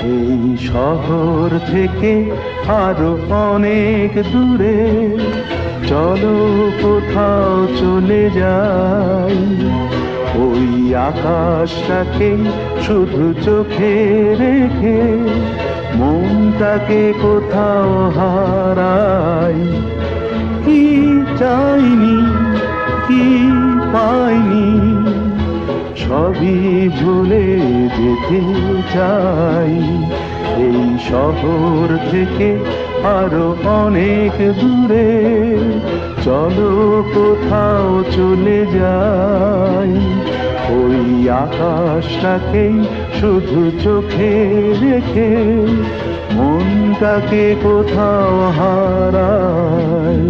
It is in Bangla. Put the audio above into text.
এই শহর থেকে আরো অনেক দূরে চলো কোথাও চলে যাই। ওই আকাশটাকে শুধু চোখে রেখে মনটাকে কোথাও হারাই। কি চাইনি, কি পাইনি, সবই ভুলে যেতে চাই। এই শহর থেকে আরো অনেক দূরে চলো কোথাও চলে যাই। ওই আকাশটাকেই শুধু চোখে রেখে মনটাকে কোথাও হারাই।